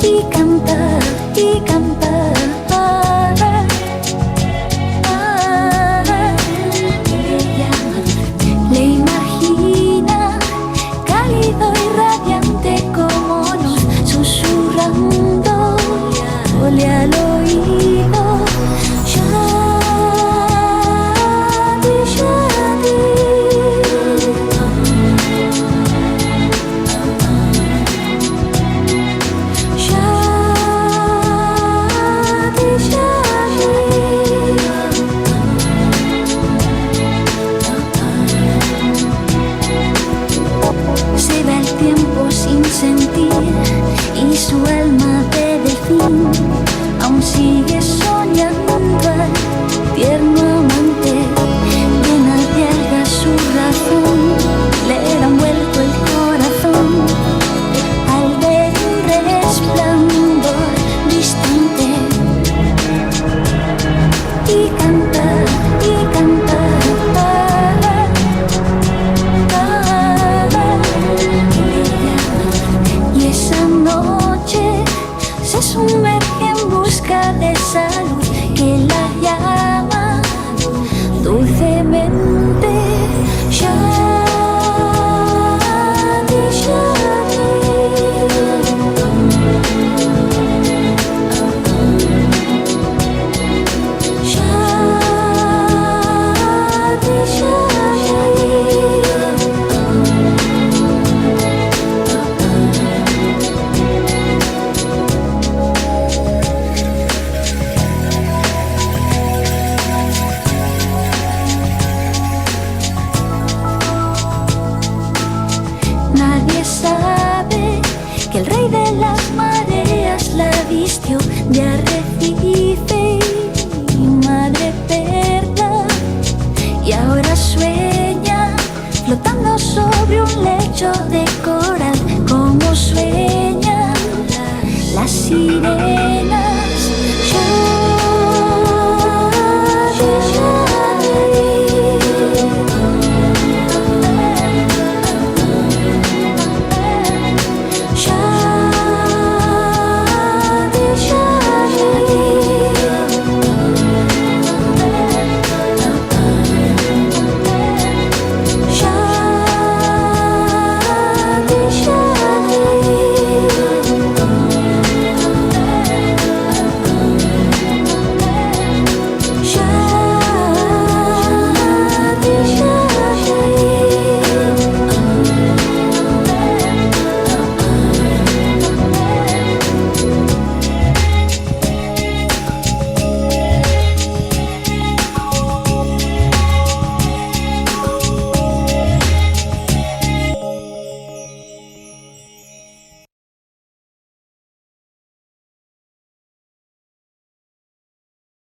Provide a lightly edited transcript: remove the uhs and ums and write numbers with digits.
y canta, y canta. Ella le imagina cálido y radiante como luz, susurrando al oído. Shadi, shadi. Se va el tiempo sin sentir y su alma de delfín aún sigue soñando al tierno amante. Llena de algas su razón, le dan vuelto el corazón al ver un resplandor distante. Y canta, y canta. Y esa noche se sumerge en busca de esa luz que la llama dulcemente. Shadi, shadi. Shadi, shadi. Nadie sabe que el rey de las mareas la vistió de arrecife y madre perla, y ahora sueña flotando sobre un lecho de coral, como sueña la sirena.